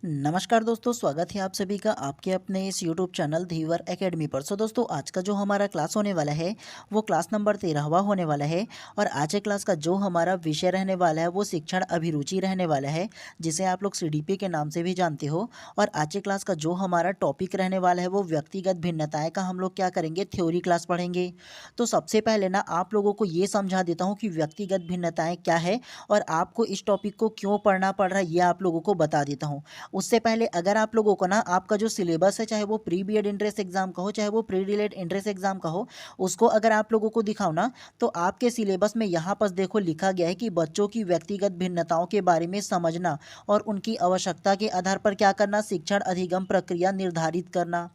नमस्कार दोस्तों, स्वागत है आप सभी का आपके अपने इस यूट्यूब चैनल धीवर एकेडमी पर। दोस्तों, आज का जो हमारा क्लास होने वाला है वो क्लास नंबर 13वां होने वाला है। और आज के क्लास का जो हमारा विषय रहने वाला है वो शिक्षण अभिरुचि रहने वाला है, जिसे आप लोग सीडीपी के नाम से भी जानते हो। और आज के क्लास का जो हमारा टॉपिक रहने वाला है वो व्यक्तिगत भिन्नताएं का हम लोग क्या करेंगे, थ्योरी क्लास पढ़ेंगे। तो सबसे पहले ना आप लोगों को ये समझा देता हूँ कि व्यक्तिगत भिन्नताएं क्या है और आपको इस टॉपिक को क्यों पढ़ना पड़ रहा है, ये आप लोगों को बता देता हूँ। उससे पहले अगर आप लोगों को ना आपका जो सिलेबस है, चाहे वो प्री बीएड एंट्रेंस एग्जाम का हो, चाहे वो प्री डीएलएड एंट्रेंस एग्जाम का हो, उसको अगर आप लोगों को दिखाओ ना, तो आपके सिलेबस में यहाँ पर देखो लिखा गया है कि बच्चों की व्यक्तिगत भिन्नताओं के बारे में समझना और उनकी आवश्यकता के आधार पर क्या करना, शिक्षण अधिगम प्रक्रिया निर्धारित करना।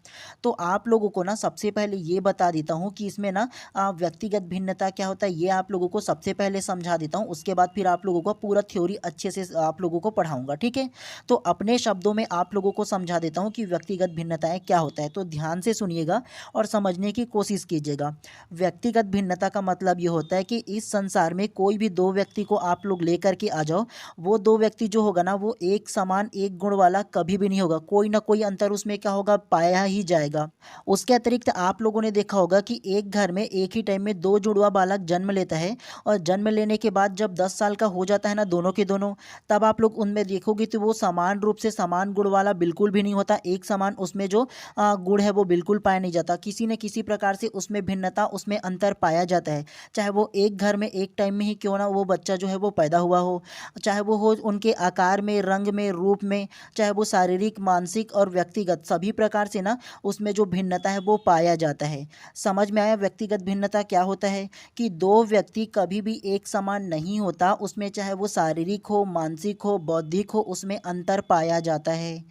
तो आप लोगों को ना सबसे पहले ये बता देता हूँ कि इसमें ना व्यक्तिगत भिन्नता क्या होता है, ये आप लोगों को सबसे पहले समझा देता हूँ। उसके बाद फिर आप लोगों को पूरा थ्योरी अच्छे से आप लोगों को पढ़ाऊंगा, ठीक है। तो अपने शब्दों में आप लोगों को समझा देता हूं कि व्यक्तिगत भिन्नताएं क्या होता है। तो ध्यान से सुनिएगा और समझने की कोशिश कीजिएगा। व्यक्तिगत भिन्नता का मतलब ये होता है कि इस संसार में कोई भी दो व्यक्ति को आप लोग लेकर के आ जाओ, वो दो व्यक्ति जो होगा ना वो एक समान एक गुण वाला कभी भी नहीं होगा, कोई ना कोई अंतर उसमें क्या होगा, पाया ही जाएगा। उसके अतिरिक्त आप लोगों ने देखा होगा कि एक घर में एक ही टाइम में दो जुड़वा बालक जन्म लेता है, और जन्म लेने के बाद जब 10 साल का हो जाता है ना दोनों के दोनों, तब आप लोग उनमें देखोगे तो वो समान रूप से समान गुण वाला बिल्कुल भी नहीं होता। एक समान उसमें जो गुण है वो बिल्कुल पाया नहीं जाता, किसी न किसी प्रकार से उसमें भिन्नता, उसमें अंतर पाया जाता है। चाहे वो एक घर में एक टाइम में ही क्यों ना वो बच्चा जो है वो पैदा हुआ हो, चाहे वो हो उनके आकार में, रंग में, रूप में, चाहे वो शारीरिक, मानसिक और व्यक्तिगत सभी प्रकार से ना उसमें जो भिन्नता है वो पाया जाता है। समझ में आया व्यक्तिगत भिन्नता क्या होता है? कि दो व्यक्ति कभी भी एक समान नहीं होता, उसमें चाहे वो शारीरिक हो, मानसिक हो, बौद्धिक हो, उसमें अंतर पाया जाता है।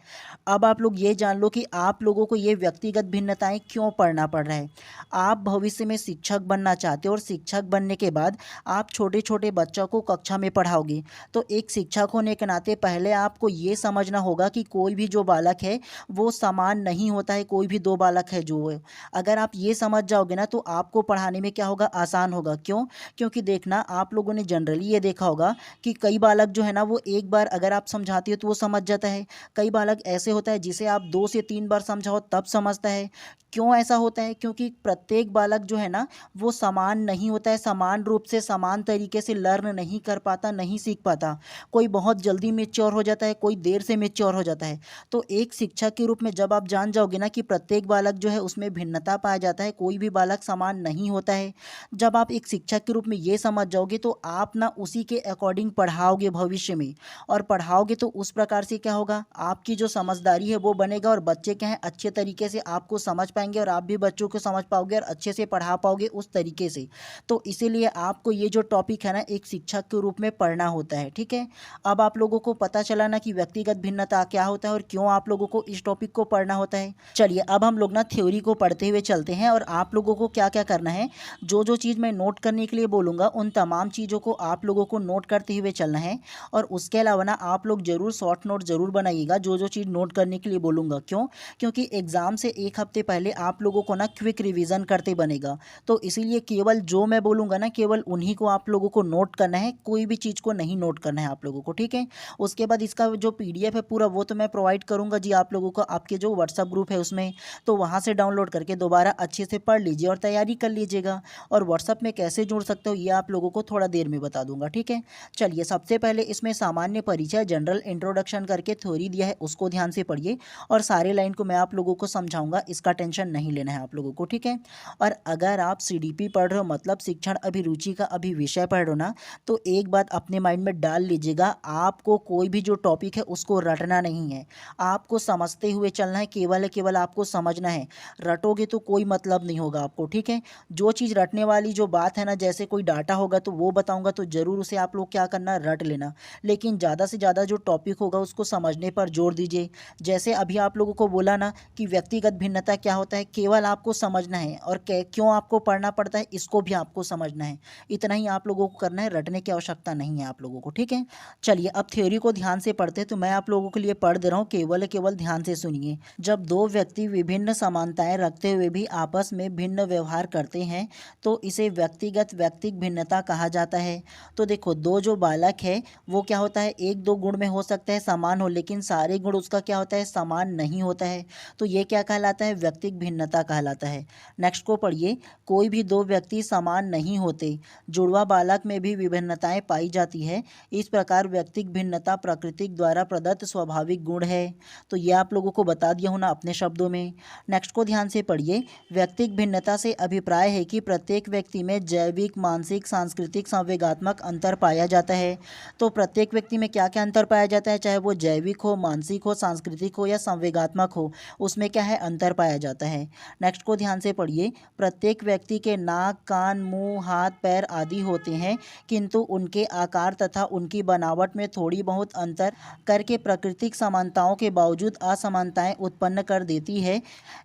अब आप लोग ये जान लो कि आप लोगों को ये व्यक्तिगत भिन्नताएं क्यों पढ़ना पड़ रहा है। आप भविष्य में शिक्षक बनना चाहते हो और शिक्षक बनने के बाद आप छोटे छोटे बच्चों को कक्षा में पढ़ाओगे। तो एक शिक्षक होने के नाते पहले आपको ये समझना होगा कि कोई भी जो बालक है वो समान नहीं होता है, कोई भी दो बालक है जो है। अगर आप ये समझ जाओगे ना तो आपको पढ़ाने में क्या होगा, आसान होगा। क्यों? क्योंकि देखना आप लोगों ने जनरली ये देखा होगा कि कई बालक जो है ना वो एक बार अगर आप समझाते हो तो वो समझ जाता है। कई बालक ऐसे होता है जिसे आप 2 से 3 बार समझाओ तब समझता है। क्यों ऐसा होता है? क्योंकि प्रत्येक बालक जो है ना वो समान नहीं होता है, समान रूप से समान तरीके से लर्न नहीं कर पाता, नहीं सीख पाता। कोई बहुत जल्दी मैच्योर हो जाता है, कोई देर से मैच्योर हो जाता है। तो एक शिक्षक के रूप में जब आप जान जाओगे ना कि प्रत्येक बालक जो है उसमें भिन्नता पाया जाता है, कोई भी बालक समान नहीं होता है, जब आप एक शिक्षक के रूप में ये समझ जाओगे तो आप ना उसी के अकॉर्डिंग पढ़ाओगे भविष्य में। और पढ़ाओगे तो उस प्रकार से क्या होगा, आपकी जो समझदारी है वो बनेगा और बच्चे क्या है अच्छे तरीके से आपको समझ पाएंगे और आप भी बच्चों को समझ पाओगे और अच्छे से पढ़ा पाओगे उस तरीके से। तो इसीलिए आपको ये जो टॉपिक है ना एक शिक्षक के रूप में पढ़ना होता है, ठीक है। अब आप लोगों को पता चला ना कि व्यक्तिगत भिन्नता क्या होता है और क्यों आप लोगों को इस टॉपिक को पढ़ना होता है। चलिए अब हम लोग ना थ्योरी को पढ़ते हुए चलते हैं और आप लोगों को क्या क्या करना है, जो जो चीज़ मैं नोट करने के लिए बोलूँगा उन तमाम चीज़ों को आप लोगों को नोट करते हुए चलना है। और उसके अलावा ना आप लोग ज़रूर शॉर्ट नोट ज़रूर बनाइएगा जो जो चीज़ नोट करने के लिए बोलूँगा। क्यों? क्योंकि एग्ज़ाम से एक हफ्ते पहले आप लोगों को ना क्विक रिवीजन करते बनेगा। तो इसीलिए केवल जो मैं बोलूँगा ना केवल उन्हीं को आप लोगों को नोट करना है, कोई भी चीज़ को नहीं नोट करना है आप लोगों को, ठीक है। उसके बाद इसका जो पीडीएफ है पूरा वो तो मैं प्रोवाइड करूँगा जी आप लोगों को, आपके जो व्हाट्सअप ग्रुप है उसमें। तो वहाँ से डाउनलोड करके दोबारा अच्छे से पढ़ लीजिए और तैयारी कर लीजिएगा। और व्हाट्सअप में कैसे जुड़ सकते हो ये आप लोगों को थोड़ा देर में बता दूंगा, ठीक है। चलिए सबसे पहले इसमें सामान्य परिचय, जनरल इंट्रोडक्शन करके थ्योरी दिया है उसको ध्यान से पढ़िए। और सारे लाइन को मैं आप लोगों को समझाऊंगा, इसका टेंशन नहीं लेना है आप लोगों को, ठीक है। और अगर आप सीडीपी पढ़ रहे हो मतलब शिक्षण अभिरुचि का अभी विषय पढ़ रहे हो ना, तो एक बात अपने माइंड में डाल लीजिएगा, आपको कोई भी जो टॉपिक है उसको रटना नहीं है, आपको समझते हुए चलना है, केवल आपको समझना है। रटोगे तो कोई मतलब नहीं होगा आपको, ठीक है। जो चीज़ रटने वाली जो बात है ना, जैसे कोई डाटा होगा तो वो बताऊंगा तो ज़रूर उसे आप लोग क्या करना, रट लेना। लेकिन ज़्यादा से ज़्यादा जो टॉपिक होगा उसको समझने पर जोर दीजिए। जैसे अभी आप लोगों को बोला ना कि व्यक्तिगत भिन्नता क्या होता है, केवल आपको समझना है और क्यों आपको पढ़ना पड़ता है इसको भी आपको समझना है। इतना ही आप लोगों को करना है, रटने की आवश्यकता नहीं है आप लोगों को, ठीक है। चलिए अब थ्योरी को ध्यान से पढ़ते हैं, तो मैं आप लोगों के लिए पढ़ दे रहा हूँ, केवल ध्यान से सुनिए। जब दो व्यक्ति विभिन्न समानताएं रखते हुए भी आपस में भिन्न व्यवहार करते हैं तो इसे व्यक्तिगत व्यक्तिक भिन्नता कहा जाता है। तो देखो दो जो बालक है वो क्या होता है, एक दो गुण में हो सकता है समान हो, लेकिन लेकिन सारे गुण उसका क्या होता है, समान नहीं होता है। तो ये क्या कहलाता है, व्यक्तिक भिन्नता कहलाता है। नेक्स्ट को पढ़िए, कोई भी दो व्यक्ति समान नहीं होते, जुड़वा बालक में भी विभिन्नताएं पाई जाती है। इस प्रकार व्यक्तिक भिन्नता प्रकृति द्वारा प्रदत्त स्वाभाविक गुण है। तो ये आप लोगों को बता दिया हूँ ना अपने शब्दों में। नेक्स्ट को ध्यान से पढ़िए, व्यक्तिक भिन्नता से अभिप्राय है कि प्रत्येक व्यक्ति में जैविक, मानसिक, सांस्कृतिक, संवेगात्मक अंतर पाया जाता है। तो प्रत्येक व्यक्ति में क्या क्या अंतर पाया जाता है, चाहे वो जैविक हो, मानसिक हो, सांस्कृतिक हो या संवेगात्मक हो, उसमें क्या है, अंतर पाया जाता है। नेक्स्ट को ध्यान से पढ़िए, प्रत्येक व्यक्ति के नाक, कान, मुंह, हाथ, पैर आदि होते हैं, किंतु उनके आकार तथा उनकी बनावट में थोड़ी बहुत अंतर करके प्राकृतिक समानताओं के बावजूद असमानताएं उत्पन्न कर देती है।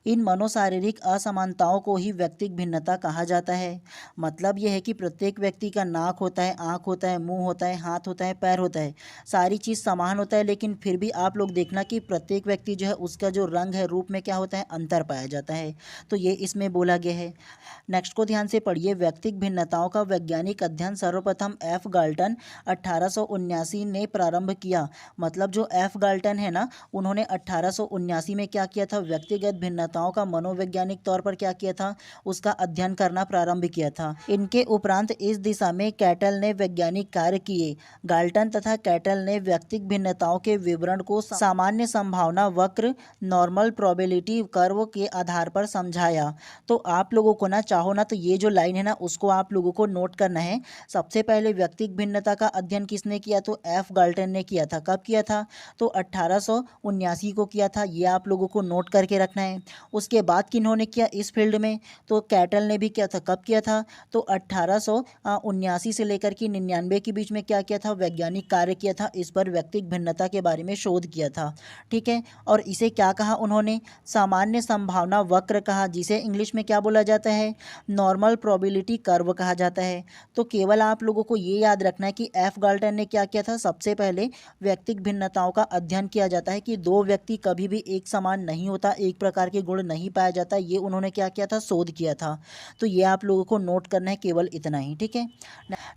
इन मनोशारीरिक असमानताओं को ही व्यक्तिक भिन्नता कहा जाता है। मतलब यह है कि प्रत्येक व्यक्ति का नाक होता है, आँख होता है, मुंह होता है, हाथ होता है, पैर होता है, सारी चीज़ समान होता है, लेकिन फिर भी आप लोग देखना कि प्रत्येक व्यक्ति जो है उसका जो रंग है, रूप में क्या होता है, अंतर पाया जाता है। तो ये इसमें बोला गया है। नेक्स्ट को ध्यान से पढ़िए, व्यक्तिक भिन्नताओं का वैज्ञानिक अध्ययन सर्वप्रथम एफ गाल्टन 1879 ने प्रारंभ किया। मतलब जो एफ गाल्टन है ना, उन्होंने 1879 में क्या किया था, व्यक्तिगत भिन्नताओं का मनोवैज्ञानिक तौर पर क्या किया था, उसका अध्ययन करना प्रारंभ किया था। इनके उपरांत इस दिशा में कैटल ने वैज्ञानिक कार्य किए। गाल्टन तथा कैटल ने व्यक्तिक भिन्नताओं के विवरण को सामान्य संभावना वक्र, नॉर्मल प्रोबेबिलिटी कर्व के आधार पर समझाया। तो आप लोगों को ना, चाहो ना तो ये जो लाइन है ना, उसको आप लोगों को नोट करना है। सबसे पहले व्यक्तिक भिन्नता का अध्ययन किसने किया, तो एफ गाल्टन ने किया था। कब किया था, तो 1879 को किया था। ये आप लोगों को नोट करके रखना है। उसके बाद किन्होंने किया इस फील्ड में, तो कैटल ने भी किया था। कब किया था, तो 1879 से लेकर के 99 के बीच में क्या किया था, वैज्ञानिक कार्य किया था। इस पर व्यक्तिक भिन्नता के बारे में शोध किया था। ठीक है, और इसे क्या कहा उन्होंने, सामान्य संभावना वक्र कहा, जिसे इंग्लिश में क्या बोला जाता है, नॉर्मल प्रोबेबिलिटी कर्व कहा जाता है। तो केवल आप लोगों को ये याद रखना है कि एफ गाल्टन ने क्या किया था, सबसे पहले व्यक्तिक भिन्नताओं का अध्ययन किया जाता है कि दो व्यक्ति कभी भी एक समान नहीं होता, एक प्रकार के गुण नहीं पाया जाता। ये उन्होंने क्या किया था, शोध किया था। तो ये आप लोगों को नोट करना है, केवल इतना ही। ठीक है,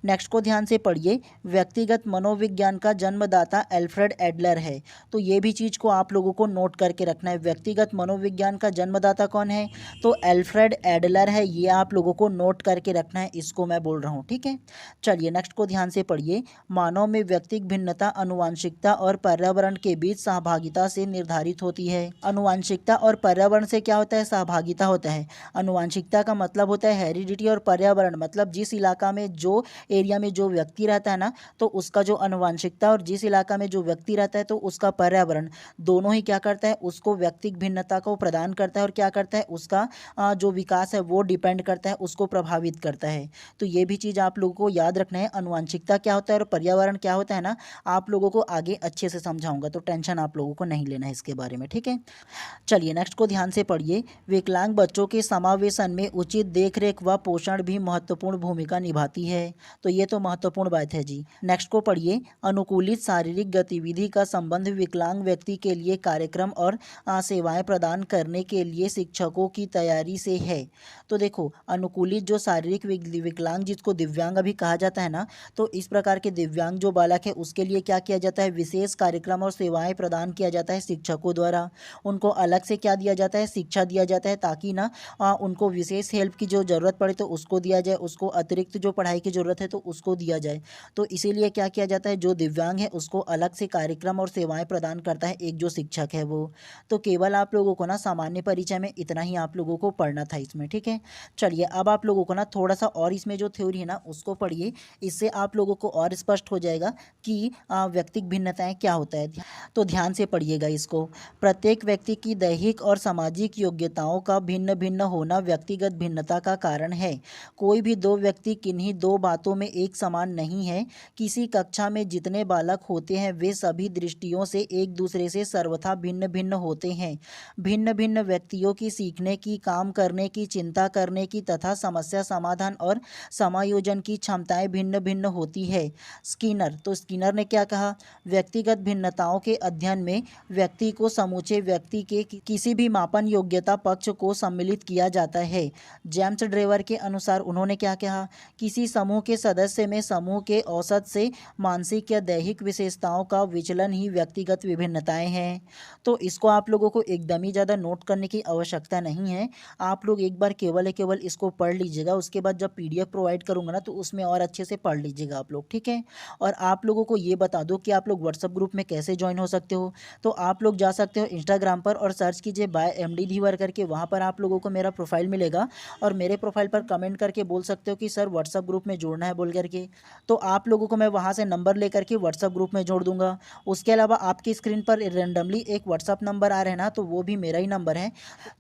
नेक्स्ट को ध्यान से पढ़िए, व्यक्तिगत मनोविज्ञान का जन्मदाता अल्फ्रेड एडलर है। तो ये भी चीज़ को आप लोगों को नोट करके रखना है। व्यक्तिगत मनोविज्ञान का जन्मदाता कौन है, तो अल्फ्रेड एडलर है। ये आप लोगों को नोट करके रखना है, इसको मैं बोल रहा हूँ। ठीक है, चलिए नेक्स्ट को ध्यान से पढ़िए, मानव में व्यक्तिक भिन्नता आनुवांशिकता और पर्यावरण के बीच सहभागिता से निर्धारित होती है। आनुवांशिकता और पर्यावरण से क्या होता है, सहभागिता होता है। आनुवांशिकता का मतलब होता है हेरिडिटी, और पर्यावरण मतलब जिस इलाका में, जो एरिया में जो व्यक्ति रहता है ना, तो उसका जो आनुवांशिकता, और जिस इलाका में जो व्यक्ति रहता है तो उसका पर्यावरण, दोनों ही क्या करता है, उसको व्यक्तिक भिन्नता को प्रदान करता है, और क्या करता है, उसका जो विकास है वो डिपेंड करता है, उसको प्रभावित करता है। तो ये भी चीज़ आप लोगों को याद रखना है। आनुवांशिकता क्या होता है और पर्यावरण क्या होता है ना, आप लोगों को आगे अच्छे से समझाऊंगा, तो टेंशन आप लोगों को नहीं लेना है इसके बारे में। ठीक है, चलिए नेक्स्ट को ध्यान से पढ़िए, विकलांग बच्चों के समावेशन में उचित देखरेख व पोषण भी महत्वपूर्ण भूमिका निभाती है। तो ये तो महत्वपूर्ण बात है जी। नेक्स्ट को पढ़िए, अनुकूलित शारीरिक गतिविधि का संबंध विकलांग व्यक्ति के लिए कार्यक्रम और सेवाएं प्रदान करने के लिए शिक्षकों की तैयारी से है। तो देखो, अनुकूलित जो शारीरिक विकलांग, जिसको दिव्यांग अभी कहा जाता है ना, तो इस प्रकार के दिव्यांग जो बालक है उसके लिए क्या किया जाता है, विशेष कार्यक्रम और सेवाएं प्रदान किया जाता है शिक्षकों द्वारा। उनको अलग से क्या दिया जाता है, शिक्षा दिया जाता है, ताकि ना उनको विशेष हेल्प की जो ज़रूरत पड़े तो उसको दिया जाए, उसको अतिरिक्त जो पढ़ाई की ज़रूरत है तो उसको दिया जाए। तो इसीलिए क्या किया जाता है, जो दिव्यांग है उसको अलग से कार्यक्रम और सेवाएं प्रदान करता है एक जो शिक्षक है वो। तो केवल आप लोगों को ना सामान्य परिचय में इतना ही आप लोगों को पढ़ना था इसमें। ठीक है, चलिए अब आप लोगों को ना थोड़ा सा और इसमें जो थ्योरी है ना उसको पढ़िए, इससे आप लोगों को और स्पष्ट हो जाएगा कि व्यक्तिक भिन्नताएं क्या होता है। तो ध्यान से पढ़िएगा इसको, प्रत्येक व्यक्ति की दैहिक और सामाजिक योग्यताओं का भिन्न भिन्न होना व्यक्तिगत भिन्नता का कारण है। कोई भी दो व्यक्ति किन्हीं दो बातों में एक समान नहीं है। किसी कक्षा में जितने बालक होते हैं वे सभी दृष्टियों से एक दूसरे से सर्वथा भिन्न भिन्न होते हैं। भिन्न भिन्न व्यक्तियों की सीखने की, काम करने की, चिंता करने की तथा समस्या समाधान और समायोजन की क्षमताएं भिन्न भिन्न होती है। स्किनर, तो स्किनर ने क्या कहा, व्यक्तिगत भिन्नताओं के अध्ययन में व्यक्ति को समूचे व्यक्ति के किसी भी मापन योग्यता पक्ष को सम्मिलित किया जाता है। जेम्स ड्रेवर के अनुसार उन्होंने क्या कहा, किसी समूह के सदस्य में समूह के औसत से मानसिक या दैहिक विशेषताओं का विचलन ही व्यक्तिगत विभिन्नताएं हैं। तो इसको आप लोगों को एकदम ही ज़्यादा नोट करने की आवश्यकता नहीं है। आप लोग एक बार केवल इसको पढ़ लीजिएगा, उसके बाद जब पीडीएफ प्रोवाइड करूँगा ना तो उसमें और अच्छे से पढ़ लीजिएगा आप लोग, ठीक है। और आप लोगों को ये बता दूँ कि आप लोग व्हाट्सएप ग्रुप में कैसे ज्वाइन हो सकते हो। तो आप लोग जा सकते हो इंस्टाग्राम पर और सर्च कीजिए बाय एमडी धीवर करके, वहाँ पर आप लोगों को मेरा प्रोफाइल मिलेगा और मेरे प्रोफाइल पर कमेंट करके बोल सकते हो कि सर व्हाट्सएप ग्रुप में जोड़ना है बोल करके। तो आप लोगों को मैं वहाँ से नंबर लेकर के व्हाट्सएप ग्रुप में जोड़ दूंगा। उसके अलावा आपकी स्क्रीन पर रेंडमली एक व्हाट्सएप नंबर आ रहा है ना, तो वो भी मेरा ही नंबर है।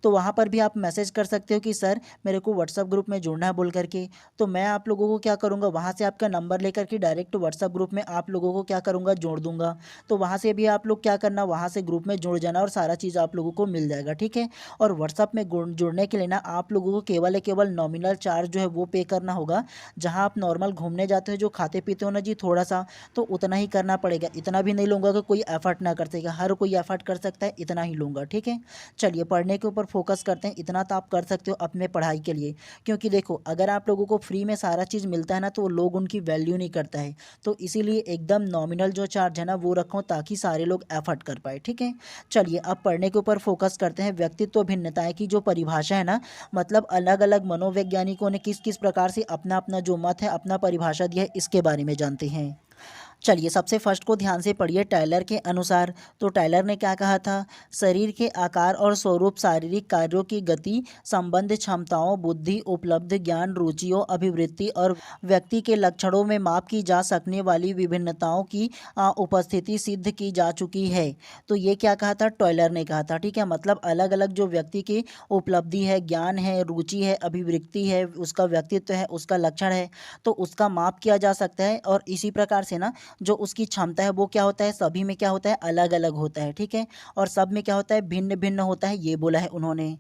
तो वहाँ पर भी आप मैसेज कर सकते हो कि सर मेरे को व्हाट्सएप ग्रुप में जोड़ना है बोल करके। तो मैं आप लोगों को क्या करूँगा, वहाँ से आपका नंबर लेकर के डायरेक्ट व्हाट्सएप ग्रुप में आप लोगों को क्या करूँगा, जोड़ दूंगा। तो वहाँ से भी आप लोग क्या करना, वहाँ से ग्रुप में जुड़ जाना और सारा चीज़ आप लोगों को मिल जाएगा, ठीक है। और व्हाट्सएप में जुड़ने के लिए ना आप लोगों को केवल नॉमिनल चार्ज जो है वो पे करना होगा। जहाँ आप नॉर्मल घूमने जाते हो, जो खाते पीते हो ना जी थोड़ा सा, तो उतना ही करना पड़ेगा। इतना भी नहीं लूँगा कि कोई एफर्ट ना कर सकेगा, हर कोई एफर्ट कर सकता है, इतना ही लूँगा, ठीक है। चलिए पढ़ने के ऊपर फोकस करते हैं। इतना तो आप कर सकते हो अपने पढ़ाई के लिए, क्योंकि देखो अगर आप लोगों को फ्री में सारा चीज़ मिलता है ना तो लोग उनकी वैल्यू नहीं करता है। तो इसीलिए एकदम नॉमिनल जो चार्ज है ना वो रखो ताकि सारे लोग एफर्ट कर पाए, ठीक है। चलिए अब पढ़ने के ऊपर फोकस करते हैं। व्यक्तित्व भिन्नताएं की जो परिभाषा है ना, मतलब अलग अलग मनोवैज्ञानिकों ने किस किस प्रकार से अपना अपना जो मत है, अपना परिभाषा दिया है, इसके बारे में जानते हैं। चलिए सबसे फर्स्ट को ध्यान से पढ़िए। टायलर के अनुसार, तो टायलर ने क्या कहा था, शरीर के आकार और स्वरूप शारीरिक कार्यों की गति, संबंध, क्षमताओं, बुद्धि, उपलब्ध ज्ञान, रुचियों, अभिवृत्ति और व्यक्ति के लक्षणों में माप की जा सकने वाली विभिन्नताओं की उपस्थिति सिद्ध की जा चुकी है। तो ये क्या कहा था, टायलर ने कहा था, ठीक है। मतलब अलग अलग जो व्यक्ति की उपलब्धि है, ज्ञान है, रुचि है, अभिवृत्ति है, उसका व्यक्तित्व है, उसका लक्षण है, तो उसका माप किया जा सकता है। और इसी प्रकार से ना जो उसकी क्षमता है वो क्या होता है, सभी में क्या होता है, अलग अलग होता है, ठीक है। और सब में क्या होता है, भिन्न भिन्न होता है, ये बोला है उन्होंने।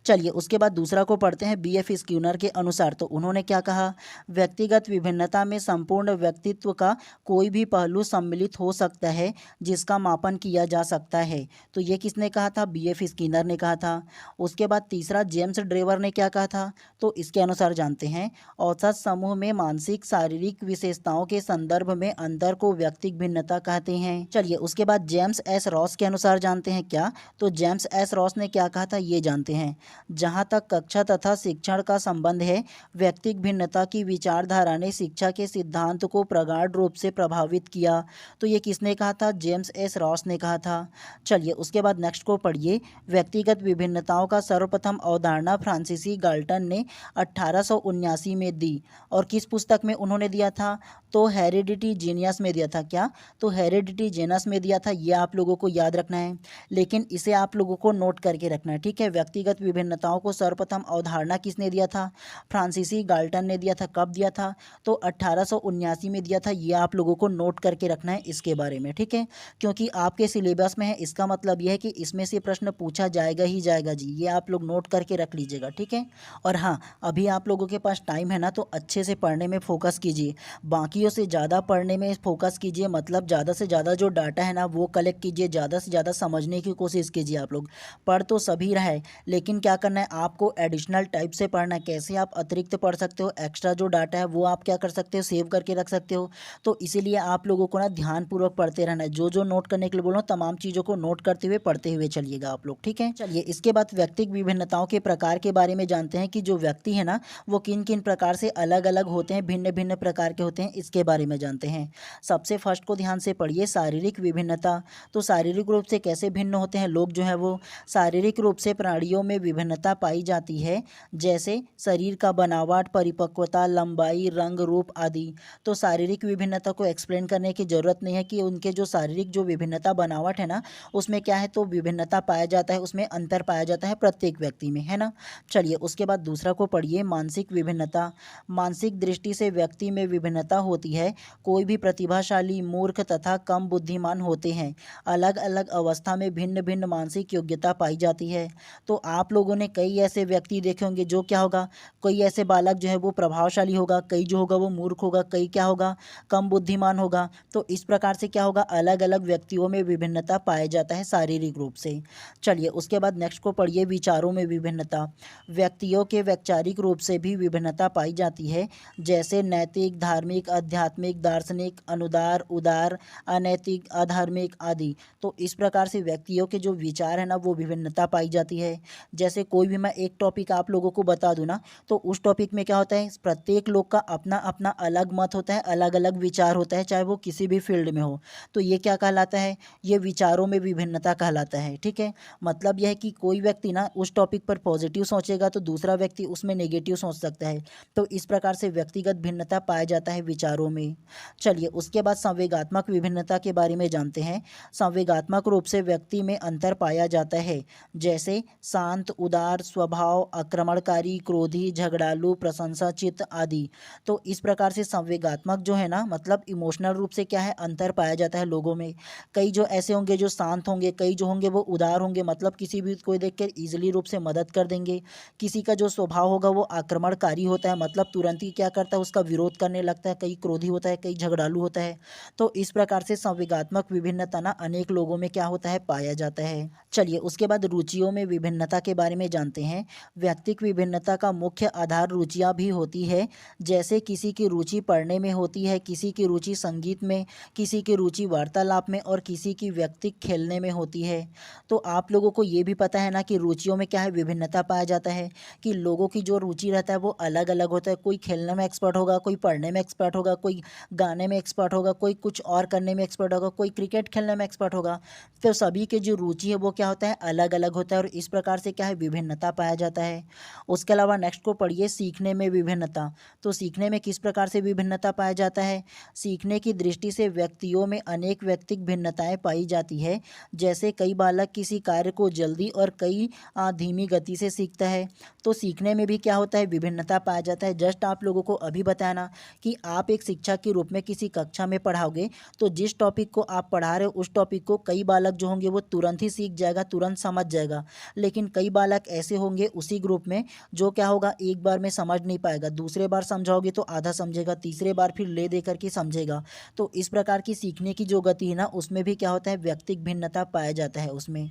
चलिए उसके बाद दूसरा को पढ़ते हैं। बीएफ स्क्यूनर के अनुसार, तो उन्होंने क्या कहा, व्यक्तिगत विभिन्नता में संपूर्ण व्यक्तित्व का कोई भी पहलू सम्मिलित हो सकता है जिसका मापन किया जा सकता है। तो ये किसने कहा था, बीएफ स्किनर ने कहा था। उसके बाद तीसरा जेम्स ड्रेवर ने क्या कहा था, तो इसके अनुसार जानते हैं। औसत समूह में मानसिक शारीरिक विशेषताओं के संदर्भ में अंतर को व्यक्तिगत भिन्नता कहते हैं। चलिए उसके बाद जेम्स एस रॉस के अनुसार जानते हैं क्या, तो जेम्स एस रॉस ने क्या कहा था, ये जानते हैं। जहाँ तक कक्षा तथा शिक्षण का संबंध है, व्यक्तिगत भिन्नता की विचारधारा ने शिक्षा के सिद्धांत को प्रगाढ़ रूप से प्रभावित किया। तो ये किसने कहा था, जेम्स एस रॉस ने कहा था। चलिए उसके बाद नेक्स्ट को पढ़िए। व्यक्तिगत विभिन्नताओं का सर्वप्रथम अवधारणा फ्रांसीसी गाल्टन ने 1879 में दी। और किस पुस्तक में उन्होंने दिया था, तो हेरिडिटी जीनियस में दिया था। क्या, तो हेरिडिटी जीनस में दिया था। ये आप लोगों को याद रखना है, लेकिन इसे आप लोगों को नोट करके रखना है, ठीक है। व्यक्तिगत विभिन्नताओं को सर्वप्रथम अवधारणा किसने दिया था, फ्रांसीसी गाल्टन ने दिया था। कब दिया था, तो 1879 में दिया था। ये आप लोगों को नोट करके रखना है इसके बारे में, ठीक है, क्योंकि आपके सिलेबस में है। इसका मतलब यह है कि इसमें से प्रश्न पूछा जाएगा ही जाएगा जी, ये आप लोग नोट करके रख लीजिएगा, ठीक है। और हाँ, अभी आप लोगों के पास टाइम है ना, तो अच्छे से पढ़ने में फोकस कीजिए, बाकियों से ज़्यादा पढ़ने में फोकस कीजिए। मतलब ज़्यादा से ज़्यादा जो डाटा है ना वो कलेक्ट कीजिए, ज़्यादा से ज़्यादा समझने की कोशिश कीजिए। आप लोग पढ़ तो सभी रहे, लेकिन क्या करना है, आपको एडिशनल टाइप से पढ़ना है। कैसे आप अतिरिक्त पढ़ सकते हो, एक्स्ट्रा जो डाटा है वो आप क्या कर सकते हो, सेव करके रख सकते हो। तो इसीलिए आप लोगों को ना ध्यानपूर्वक पढ़ते रहना है। जो जो नोट करने के लिए बोलो तमाम चीज़ों को नोट करते हुए पढ़ते हुए चलिएगा आप लोग, ठीक है। चलिए इसके बाद व्यक्तिगत विभिन्नताओं के प्रकार के बारे में जानते हैं कि जो व्यक्ति है ना वो किन किन प्रकार से अलग अलग होते हैं, भिन्न भिन्न प्रकार के होते हैं, इसके बारे में जानते हैं। सबसे फर्स्ट को ध्यान से पढ़िए, शारीरिक विभिन्नता। तो शारीरिक रूप से कैसे भिन्न होते हैं लोग जो है वो, शारीरिक रूप से प्राणियों में विभिन्नता पाई जाती है, जैसे शरीर का बनावट, परिपक्वता, लंबाई, रंग, रूप आदि। तो शारीरिक विभिन्नता को एक्सप्लेन करने की जरूरत नहीं है कि उनके जो शारीरिक जो विभिन्नता बनावट है ना उसमें क्या है, तो विभिन्नता पाया जाता है, उसमें अंतर पाया जाता है प्रत्येक व्यक्ति में, है ना। चलिए उसके बाद दूसरा को पढ़िए, मानसिक विभिन्नता। मानसिक दृष्टि से व्यक्ति में विभिन्नता होती है। कोई भी प्रतिभाशाली, मूर्ख तथा कम बुद्धिमान होते हैं। अलग अलग अवस्था में भिन्न भिन्न मानसिक योग्यता पाई जाती है। तो आप लोगों ने कई ऐसे व्यक्ति देखे होंगे जो क्या होगा, कोई ऐसे बालक जो है वो प्रभावशाली होगा, कई जो होगा वो मूर्ख होगा, कई क्या होगा, कम बुद्धिमान होगा। तो इस प्रकार से क्या होगा, अलग अलग व्यक्तियों में विभिन्नता पाया जाता है शारीरिक रूप से। चलिए उसके बाद नेक्स्ट को पढ़िए, विचारों में विभिन्नता। व्यक्तियों के वैचारिक रूप से भी विभिन्नता पाई जाती है, जैसे नैतिक, धार्मिक, आध्यात्मिक, दार्शनिक, अनुदार, उदार, अनैतिक, अधार्मिक आदि। तो इस प्रकार से व्यक्तियों के जो विचार है ना वो विभिन्नता पाई जाती है। जैसे कोई भी मैं एक टॉपिक आप लोगों को बता दूँ ना, तो उस टॉपिक में क्या होता है, प्रत्येक लोग का अपना अपना अलग मत होता है, अलग अलग विचार होता है, चाहे वो किसी भी फील्ड में हो। तो ये क्या कहलाता है, ये विचारों में विभिन्नता कहलाता है। ठीक है, मतलब यह है कि कोई व्यक्ति ना उस टॉपिक पर पॉजिटिव सोचेगा तो दूसरा व्यक्ति उसमें नेगेटिव सोच सकता है। तो इस प्रकार से व्यक्तिगत भिन्नता पाया जाता है विचारों में। चलिए उसके बाद संवेगात्मक विभिन्नता के बारे में जानते हैं। संवेगात्मक रूप से व्यक्ति में अंतर पाया जाता है, जैसे शांत, उदार स्वभाव, आक्रमणकारी, क्रोधी, झगड़ालू, प्रशंसाचित्त आदि। तो इस प्रकार से संवेगात्मक जो है ना, मतलब इमोशनल रूप से क्या है, अंतर पाया जाता है लोगों में। कई जो ऐसे होंगे जो शांत होंगे, कई जो होंगे वो उदार होंगे, मतलब किसी भी को देख कर ईजिली रूप से मदद कर देंगे। किसी का जो स्वभाव होगा वो आक्रमणकारी होता है, मतलब तुरंत ही क्या करता है, उसका विरोध करने लगता है। कई क्रोधी होता है, कई झगड़ालू होता है। तो इस प्रकार से संवेगात्मक विभिन्नता ना अनेक लोगों में क्या होता है, पाया जाता है। चलिए उसके बाद रुचियों में विभिन्नता के बारे में जानते हैं। व्यक्तिक विभिन्नता का मुख्य आधार रुचियाँ भी होती है। जैसे किसी की रुचि पढ़ने में होती है, किसी की रुचि संगीत में, किसी की रुचि वार्तालाप में और किसी की व्यक्तिक खेलने में होती है। तो आप लोगों को ये भी पता है ना कि रुचियों में क्या है, विभिन्नता पाया जाता है, कि लोगों की जो रुचि रहता है वो अलग अलग होता है। कोई खेलने में एक्सपर्ट होगा, कोई पढ़ने में एक्सपर्ट होगा, कोई गाने में एक्सपर्ट होगा, कोई कुछ और करने में एक्सपर्ट होगा, कोई क्रिकेट खेलने में एक्सपर्ट होगा। तो सभी के जो रुचि है वो क्या होता है, अलग अलग होता है, और इस प्रकार से क्या है, विभिन्नता पाया जाता है। उसके अलावा नेक्स्ट को पढ़िए, सीखने में विभिन्नता। तो सीखने में किस प्रकार से विभिन्नता पाया जाता है। सीखने की दृष्टि से व्यक्तियों में अनेक व्यक्तिक भिन्नताएं पाई जाती है। जैसे कई बालक किसी कार्य को जल्दी और कई धीमी गति से सीखता है। तो सीखने में भी क्या होता है, विभिन्नता पाया जाता है। जस्ट आप लोगों को अभी बताया ना कि आप एक शिक्षक के रूप में किसी कक्षा में पढ़ाओगे, तो जिस टॉपिक को आप पढ़ा रहे हो उस टॉपिक को कई बालक जो होंगे वो तुरंत ही सीख जाएगा, तुरंत समझ जाएगा। लेकिन कई बालक ऐसे होंगे उसी ग्रुप में जो क्या होगा, एक बार में समझ नहीं पाएगा, दूसरे बार समझाओगे तो आधा समझेगा, तीसरे बार फिर ले दे करके समझेगा। तो इस प्रकार की सीखने की जो गति है ना, उसमें भी क्या होता है, व्यक्तिक भिन्नता पाया जाता है उसमें।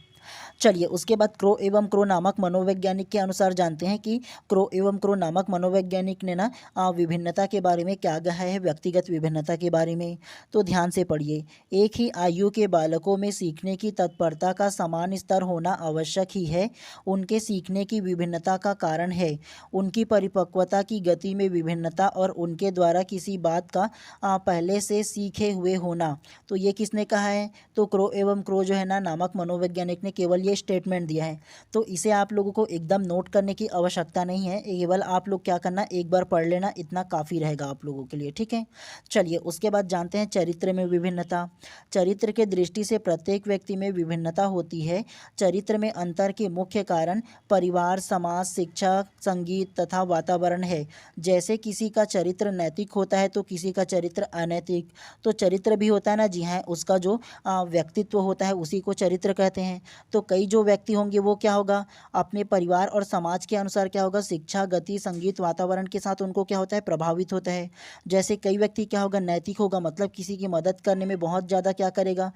चलिए उसके बाद क्रो एवं क्रो नामक मनोवैज्ञानिक के अनुसार जानते हैं कि क्रो एवं क्रो नामक मनोवैज्ञानिक ने ना विभिन्नता के बारे में क्या कहा है, व्यक्तिगत विभिन्नता के बारे में। तो ध्यान से पढ़िए। एक ही आयु के बालकों में सीखने की तत्परता का समान स्तर होना आवश्यक ही है। उनके सीखने की विभिन्नता का कारण है उनकी परिपक्वता की गति में विभिन्नता और उनके द्वारा किसी बात का पहले से सीखे हुए होना। तो ये किसने कहा है, तो क्रो एवं क्रो जो है ना नामक मनोवैज्ञानिक ने केवल ये स्टेटमेंट दिया है। तो इसे आप लोगों को एकदम नोट करने की आवश्यकता नहीं है, केवल आप लोग क्या करना, एक बार पढ़ लेना, इतना काफ़ी रहेगा आप लोगों के लिए। ठीक है, चलिए उसके बाद जानते हैं चरित्र में विभिन्नता। चरित्र के दृष्टि से प्रत्येक व्यक्ति में विभिन्नता होती है। चरित्र में अंतर के मुख्य कारण परिवार, समाज, शिक्षा, संगीत तथा वातावरण है। जैसे किसी का चरित्र नैतिक होता है तो किसी का चरित्र अनैतिक। तो चरित्र भी होता है ना, जी हाँ, उसका जो व्यक्तित्व होता है उसी को चरित्र कहते हैं। तो कई जो व्यक्ति होंगे वो क्या होगा, अपने परिवार और समाज के अनुसार क्या होगा, शिक्षा, गति, संगीत, वातावरण के साथ उनको क्या होता है, प्रभावित होता है। जैसे कई व्यक्ति क्या होगा, नैतिक होगा, मतलब किसी की मदद करने में बहुत ज़्यादा क्या करेगा,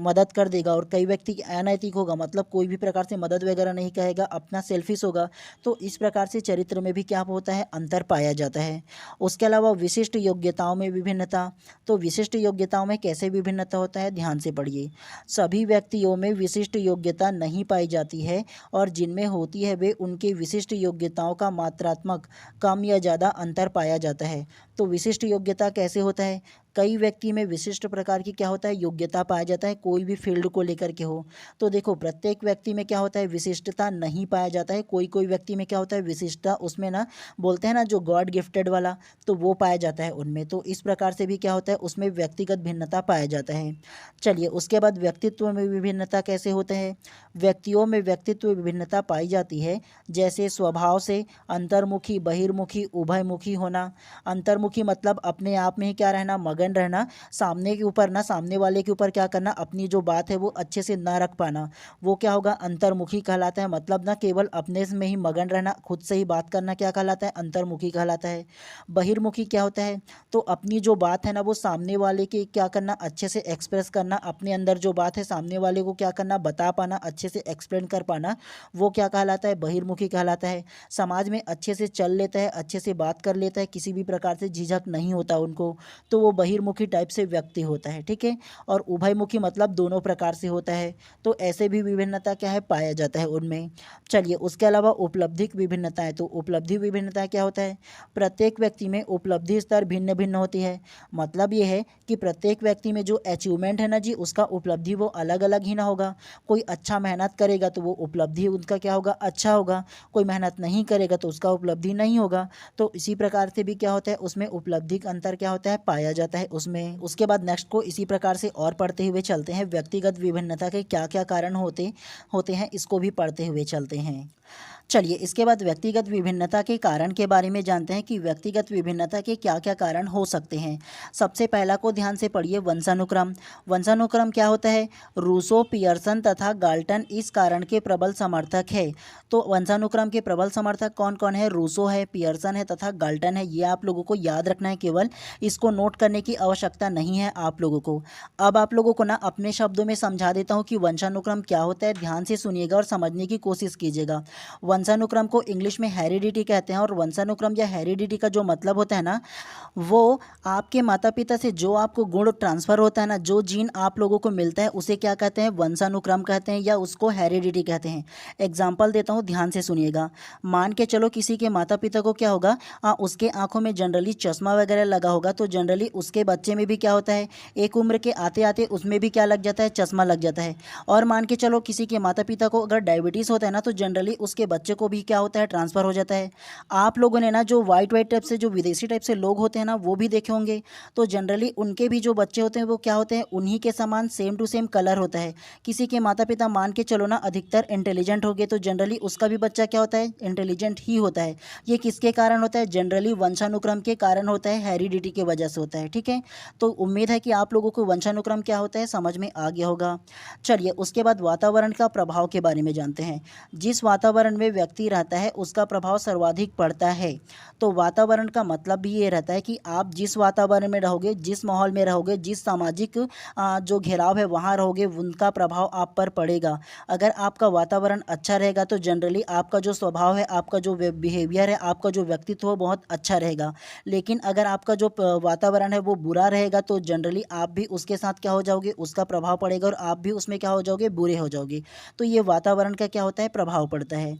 मदद कर देगा। और कई व्यक्ति अनैतिक होगा, मतलब कोई भी प्रकार से मदद वगैरह नहीं करेगा, अपना सेल्फिश होगा। तो इस प्रकार से चरित्र में भी क्या होता है, अंतर पाया जाता है। उसके अलावा विशिष्ट योग्यताओं में विभिन्नता। तो विशिष्ट योग्यताओं में कैसे विभिन्नता होता है, ध्यान से पढ़िए। सभी व्यक्तियों में विशिष्ट योग्यता नहीं पाई जाती है, और जिनमें होती है वे उनके विशिष्ट योग्यताओं का मात्रात्मक कम या ज़्यादा अंतर पाया जाता है। तो विशिष्ट योग्यता कैसे होता है, कई व्यक्ति में विशिष्ट प्रकार की क्या होता है, योग्यता पाया जाता है, कोई भी फील्ड को लेकर के हो। तो देखो प्रत्येक व्यक्ति में क्या होता है, विशिष्टता नहीं पाया जाता है। कोई कोई व्यक्ति में क्या होता है, विशिष्टता उसमें ना बोलते हैं ना जो गॉड गिफ्टेड वाला, तो वो पाया जाता है उनमें। तो इस प्रकार से भी क्या होता है, उसमें व्यक्तिगत भिन्नता पाया जाता है। चलिए उसके बाद व्यक्तित्व में विभिन्नता कैसे होते हैं। व्यक्तियों में व्यक्तित्व विभिन्नता पाई जाती है, जैसे स्वभाव से अंतर्मुखी, बहिर्मुखी, उभयमुखी होना। अंतर्मुखी मतलब अपने आप में ही क्या रहना, मगन रहना, सामने के ऊपर ना, सामने वाले के ऊपर क्या करना, अपनी जो बात है वो अच्छे से ना रख पाना, वो क्या होगा, अंतर्मुखी कहलाता है। मतलब ना केवल अपने में ही मगन रहना, खुद से ही बात करना क्या कहलाता है, अंतर्मुखी कहलाता है। बहिर्मुखी क्या होता है, तो अपनी जो बात है ना वो सामने वाले के क्या करना, अच्छे से एक्सप्रेस करना, अपने अंदर जो बात है सामने वाले को क्या करना, बता पाना, अच्छे से एक्सप्लेन कर पाना, वो क्या कहलाता है, बहिर्मुखी कहलाता है। समाज में अच्छे से चल लेता है, अच्छे से बात कर लेता है, किसी भी प्रकार से झिझक नहीं होता उनको, तो वो बहिर्मुखी टाइप से व्यक्ति होता है, ठीक है। और उभयमुखी मतलब दोनों प्रकार से होता है। तो ऐसे भी विभिन्नता क्या है, पाया जाता है उनमें। चलिए, उसके अलावा उपलब्धिक विभिन्नताएं, तो उपलब्धि विभिन्नता क्या होता है, प्रत्येक व्यक्ति में उपलब्धि स्तर भिन्न भिन्न होती है। मतलब ये है कि प्रत्येक व्यक्ति में जो अचीवमेंट है ना जी, उसका उपलब्धि वो अलग अलग ही ना होगा। कोई अच्छा मेहनत करेगा तो वो उपलब्धि उनका क्या होगा, अच्छा होगा। कोई मेहनत नहीं करेगा तो उसका उपलब्धि नहीं होगा। तो इसी प्रकार से भी क्या होता है, उसमें उपलब्धि का अंतर क्या होता है, पाया जाता है उसमें। उसके बाद नेक्स्ट को इसी प्रकार से और पढ़ते हुए चलते हैं। व्यक्तिगत विभिन्नता के क्या क्या कारण होते होते हैं, इसको भी पढ़ते हुए चलते हैं। चलिए, इसके बाद व्यक्तिगत विभिन्नता के कारण के बारे में जानते हैं कि व्यक्तिगत विभिन्नता के क्या क्या कारण हो सकते हैं। सबसे पहला को ध्यान से पढ़िए, वंशानुक्रम। वंशानुक्रम क्या होता है, रूसो, पियर्सन तथा गाल्टन इस कारण के प्रबल समर्थक है। तो वंशानुक्रम के प्रबल समर्थक कौन कौन है, रूसो है, पियर्सन है तथा गाल्टन है। ये आप लोगों को याद रखना है, केवल इसको नोट करने की आवश्यकता नहीं है आप लोगों को। अब आप लोगों को ना अपने शब्दों में समझा देता हूँ कि वंशानुक्रम क्या होता है। ध्यान से सुनिएगा और समझने की कोशिश कीजिएगा। वंशानुक्रम को इंग्लिश में हेरिडिटी कहते हैं। और वंशानुक्रम या हेरिडिटी का जो मतलब होता है ना, वो आपके माता पिता से जो आपको गुण ट्रांसफ़र होता है ना, जो जीन आप लोगों को मिलता है, उसे क्या कहते हैं, वंशानुक्रम कहते हैं, या उसको हेरिडिटी कहते हैं। एग्जाम्पल देता हूँ, ध्यान से सुनिएगा। मान के चलो किसी के माता पिता को क्या होगा, उसके आंखों में जनरली चश्मा वगैरह लगा होगा। तो जनरली उसके बच्चे में भी क्या होता है, एक उम्र के आते आते उसमें भी क्या लग जाता है, चश्मा लग जाता है। और मान के चलो किसी के माता पिता को अगर डायबिटीज़ होता है ना, तो जनरली उसके बच्चे को भी क्या होता है, ट्रांसफ़र हो जाता है। आप लोगों ने ना जो वाइट वाइट टाइप से, जो विदेशी टाइप से लोग होते हैं ना, वो भी देखे होंगे। तो जनरली उनके भी जो बच्चे होते हैं वो क्या होते हैं, उन्हीं के समान सेम टू सेम कलर होता है। किसी के माता पिता मान के चलो ना अधिकतर इंटेलिजेंट हो गए, तो जनरली उसका भी बच्चा क्या होता है, इंटेलिजेंट ही होता है। ये किसके कारण होता है, जनरली वंशानुक्रम के कारण होता है, हेरिडिटी की वजह से होता है, ठीक है। तो उम्मीद है कि आप लोगों को वंशानुक्रम क्या होता है समझ में आ गया होगा। चलिए, उसके बाद वातावरण का प्रभाव के बारे में जानते हैं। जिस वातावरण में व्यक्ति रहता है उसका प्रभाव सर्वाधिक पड़ता है। तो वातावरण का मतलब भी ये रहता है कि आप जिस वातावरण में रहोगे, जिस माहौल में रहोगे, जिस सामाजिक जो घेराव है वहाँ रहोगे, उनका प्रभाव आप पर पड़ेगा। अगर आपका वातावरण अच्छा रहेगा तो जनरली आपका जो स्वभाव है, आपका जो बिहेवियर है, आपका जो व्यक्तित्व है बहुत अच्छा रहेगा। लेकिन अगर आपका जो वातावरण है वो बुरा रहेगा तो जनरली आप भी उसके साथ क्या हो जाओगे, उसका प्रभाव पड़ेगा और आप भी उसमें क्या हो जाओगे, बुरे हो जाओगे। तो ये वातावरण का क्या होता है, प्रभाव पड़ता है।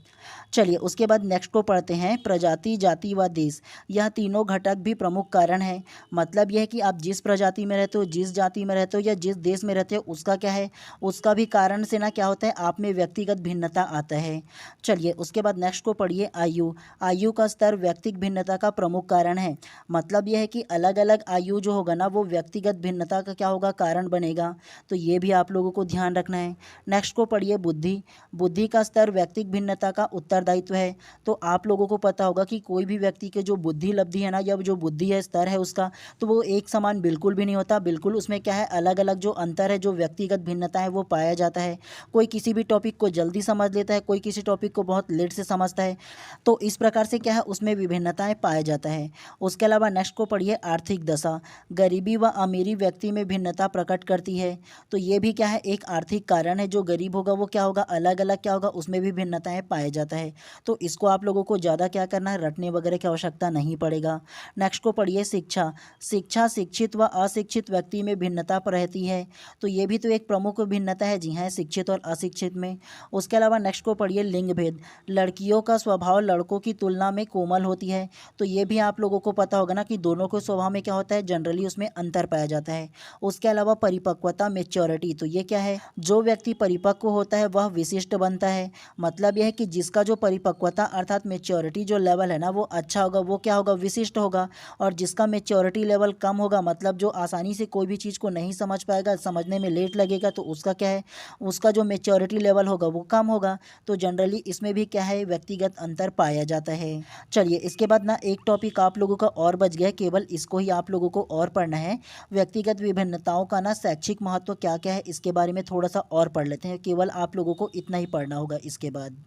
चलिए, उसके बाद नेक्स्ट को पढ़ते हैं, प्रजाति, जाति व देश। यह तीनों घटक भी प्रमुख कारण है। मतलब यह है कि आप जिस प्रजाति में रहते हो, जिस जाति में रहते हो या जिस देश में रहते हो, उसका क्या है, उसका भी कारण से ना क्या होता है, आप में व्यक्तिगत भिन्नता आता है। चलिए, उसके बाद नेक्स्ट को पढ़िए, आयु। आयु का स्तर व्यक्तिगत भिन्नता का प्रमुख कारण है। मतलब यह है कि अलग अलग आयु जो होगा ना, वो व्यक्तिगत भिन्नता का क्या होगा, कारण बनेगा। तो ये भी आप लोगों को ध्यान रखना है। नेक्स्ट को पढ़िए, बुद्धि। बुद्धि का स्तर व्यक्तिगत भिन्नता का उत्तरदायित्व है। तो आप लोगों को पता होगा कि कोई भी व्यक्ति के जो बुद्धि लब्धि है ना, या जो बुद्धि है, स्तर है उसका, तो वो एक समान बिल्कुल भी नहीं होता। बिल्कुल उसमें क्या है, अलग अलग जो अंतर है, जो व्यक्तिगत भिन्नता है वो पाया जाता है। कोई किसी भी टॉपिक को जल्दी समझ लेता है, कोई किसी टॉपिक को बहुत लेट से समझता है। तो इस प्रकार से क्या है, उसमें विभिन्नताएं पाया जाता है। उसके अलावा नेक्स्ट को पढ़िए, आर्थिक दशा। गरीबी व अमीरी व्यक्ति में भिन्नता प्रकट करती है। तो ये भी क्या है, एक आर्थिक कारण है। जो गरीब होगा वो क्या होगा, अलग अलग क्या होगा, उसमें भी भिन्नताएं पाया जाता है। तो इसको आप लोगों को ज़्यादा क्या करना है, रटने वगैरह की आवश्यकता नहीं पड़ेगा। नेक्स्ट को पढ़िए, शिक्षा। शिक्षा, शिक्षित व अशिक्षित व्यक्ति में भिन्नता रहती है। तो ये भी तो एक प्रमुख भिन्नता है, जी हाँ, शिक्षित और अशिक्षित में। उसके अलावा नेक्स्ट को पढ़िए, लिंग भेद। लड़कियों का स्वभाव लड़कों की तुलना में कोमल होती है। तो ये भी आप लोगों को पता होगा ना कि दोनों के स्वभाव में क्या होता है, जनरली उसमें अंतर पाया जाता है। उसके अलावा परिपक्वता, मेच्योरिटी। तो ये क्या है, जो व्यक्ति परिपक्व होता है वह विशिष्ट बनता है। मतलब यह है कि जिसका जो परिपक्वता अर्थात मेच्योरिटी जो लेवल है ना, वो अच्छा होगा, वो क्या होगा, विशिष्ट होगा। और जिसका मेच्योरिटी लेवल कम होगा, मतलब जो आसानी से कोई भी चीज़ को नहीं समझ पाएगा, समझने में लेट लगेगा, तो उसका क्या है, उसका जो मेच्योरिटी लेवल होगा वो कम होगा। तो जनरली इसमें भी क्या है, व्यक्तिगत अंतर पाया जाता है। चलिए, इसके बाद ना एक टॉपिक आप लोगों का और बच गया, केवल इसको ही आप लोगों को और पढ़ना है। व्यक्तिगत विभिन्नताओं का ना शैक्षिक महत्व क्या क्या है, इसके बारे में थोड़ा सा और पढ़ लेते हैं। केवल आप लोगों को इतना ही पढ़ना होगा इसके बाद।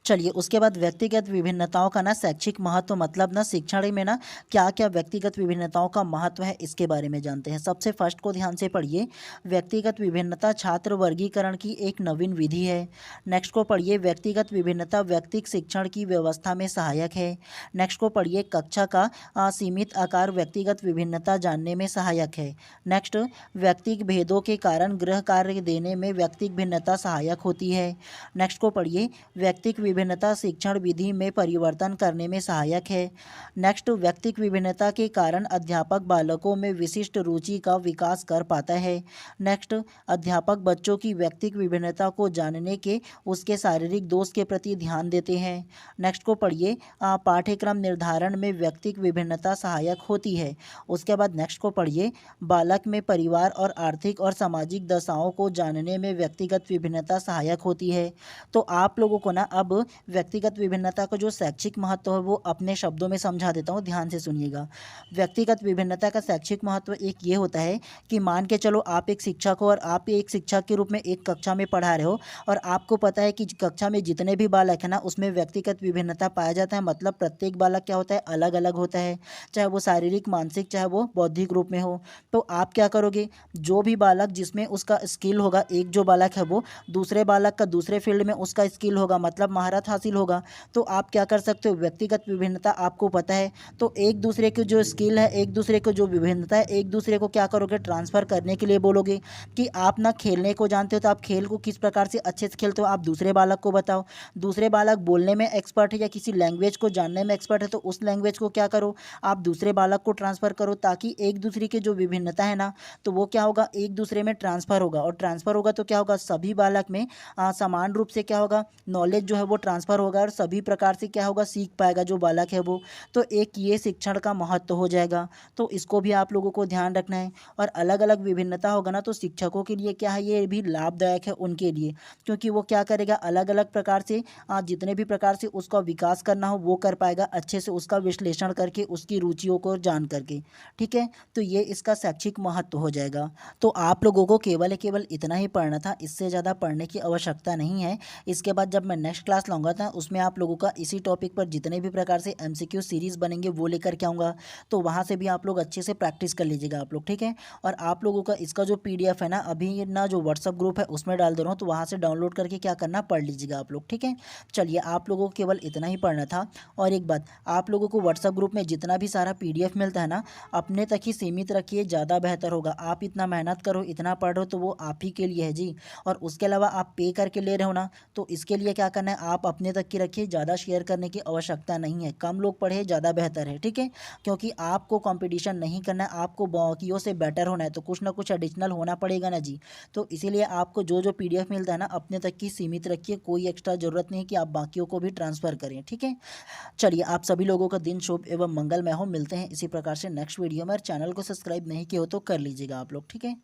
चलिए उसके बाद व्यक्तिगत विभिन्नताओं का ना शैक्षिक महत्व मतलब ना शिक्षण में ना क्या क्या व्यक्तिगत विभिन्नताओं का महत्व है इसके बारे में जानते हैं। सबसे फर्स्ट को ध्यान से पढ़िए। व्यक्तिगत विभिन्नता छात्र वर्गीकरण की एक नवीन विधि है। नेक्स्ट को पढ़िए। व्यक्तिगत विभिन्नता व्यक्तिक शिक्षण की व्यवस्था में सहायक है। नेक्स्ट को पढ़िए। कक्षा का सीमित आकार व्यक्तिगत विभिन्नता जानने में सहायक है। नेक्स्ट, व्यक्तिक भेदों के कारण गृह कार्य देने में व्यक्तिक भिन्नता सहायक होती है। नेक्स्ट को पढ़िए। व्यक्तिक विभिन्नता शिक्षण विधि में परिवर्तन करने में सहायक है। नेक्स्ट, व्यक्तिक विभिन्नता के कारण अध्यापक बालकों में विशिष्ट रुचि का विकास कर पाता है। नेक्स्ट, अध्यापक बच्चों की व्यक्तिक विभिन्नता को जानने के उसके शारीरिक दोष के प्रति ध्यान देते हैं। नेक्स्ट को पढ़िए। पाठ्यक्रम निर्धारण में व्यक्तिक विभिन्नता सहायक होती है। उसके बाद नेक्स्ट को पढ़िए। बालक में परिवार और आर्थिक और सामाजिक दशाओं को जानने में व्यक्तिगत विभिन्नता सहायक होती है। तो आप लोगों को ना अब व्यक्तिगत विभिन्नता का जो शैक्षिक महत्व है वो अपने शब्दों में समझा देता हूँ, ध्यान से सुनिएगा। व्यक्तिगत विभिन्नता का शैक्षिक महत्व एक ये होता है कि मान के चलो आप एक शिक्षक हो और आप एक शिक्षक के रूप में एक कक्षा में पढ़ा रहे हो और आपको पता है कि कक्षा में जितने भी बालक हैं ना उसमें व्यक्तिगत विभिन्नता पाया जाता है। मतलब प्रत्येक बालक क्या होता है, अलग अलग होता है, चाहे वो शारीरिक मानसिक चाहे वो बौद्धिक रूप में हो। तो आप क्या करोगे, जो भी बालक जिसमें उसका स्किल होगा, एक जो बालक है वो दूसरे बालक का दूसरे फील्ड में उसका स्किल होगा मतलब महारत हासिल होगा, तो आप क्या कर सकते हो, व्यक्तिगत विभिन्नता आपको पता है तो एक दूसरे की जो स्किल है, एक दूसरे को जो विभिन्नता है, एक दूसरे को क्या करोगे, ट्रांसफ़र करने के लिए बोलोगे कि आप ना खेलने को जानते हो तो आप खेल को किस प्रकार से अच्छे से खेलते हो आप दूसरे बालक को बताओ। दूसरे बालक बोलने में एक्सपर्ट है या किसी लैंग्वेज को जानने में एक्सपर्ट है तो उस लैंग्वेज को क्या करो, आप दूसरे बालक को ट्रांसफ़र करो ताकि एक दूसरे की जो विभिन्नता है ना तो वो क्या होगा, एक दूसरे में ट्रांसफ़र होगा और ट्रांसफ़र होगा तो क्या होगा, सभी बालक में समान रूप से क्या होगा, नॉलेज जो है वो ट्रांसफ़र होगा और सभी प्रकार से क्या होगा, सीख पाएगा जो बालक है वो। तो एक ये शिक्षण का महत्व हो जाएगा, तो इसको भी आप लोगों को ध्यान रखना है। और अलग अलग विभिन्नता होगा ना तो शिक्षकों के लिए क्या है, ये भी लाभदायक है उनके लिए, क्योंकि वो क्या करेगा, अलग अलग प्रकार से जितने भी प्रकार से उसका विकास करना हो वो कर पाएगा अच्छे से, उसका विश्लेषण करके उसकी रुचियों को जान करके। ठीक है, तो ये इसका शैक्षिक महत्व हो जाएगा। तो आप लोगों को केवल इतना ही पढ़ना था, इससे ज़्यादा पढ़ने की आवश्यकता नहीं है। इसके बाद जब मैं नेक्स्ट क्लास लाऊंगा था उसमें आप लोगों का इसी टॉपिक पर जितने भी प्रकार से एमसीक्यू सीरीज़ बनेंगे वो लेकर के आऊँगा, तो वहाँ से भी आप लोग अच्छे से प्रैक्टिस कर लीजिएगा आप लोग। ठीक है, और आप लोगों का इसका जो पीडीएफ है ना अभी ना जो व्हाट्सअप ग्रुप है उसमें डाल दे रहा हूँ, तो वहाँ से डाउनलोड करके क्या करना, पढ़ लीजिएगा आप लोग। ठीक है, चलिए आप लोगों को केवल इतना ही पढ़ना था। और एक बात, आप लोगों को व्हाट्सअप ग्रुप में जितना भी सारा पीडीएफ मिलता है ना अपने तक ही सीमित रखिए, ज़्यादा बेहतर होगा। आप इतना मेहनत करो, इतना पढ़ रहे हो तो वो आप ही के लिए है जी। और उसके अलावा आप पे करके ले रहे हो ना तो इसके लिए क्या करना है, आप अपने तक की रखिए, ज़्यादा शेयर करने की आवश्यकता नहीं है। कम लोग पढ़े ज़्यादा बेहतर है। ठीक है, क्योंकि आपको कंपटीशन नहीं करना है, आपको बाकियों से बेटर होना है तो कुछ ना कुछ एडिशनल होना पड़ेगा ना जी। तो इसीलिए आपको जो जो पीडीएफ मिलता है ना अपने तक की सीमित रखिए, कोई एक्स्ट्रा ज़रूरत नहीं है कि आप बाकियों को भी ट्रांसफ़र करें। ठीक है, चलिए आप सभी लोगों का दिन शुभ एवं मंगलमय हो। मिलते हैं इसी प्रकार से नेक्स्ट वीडियो में। और चैनल को सब्सक्राइब नहीं किया हो तो कर लीजिएगा आप लोग। ठीक है।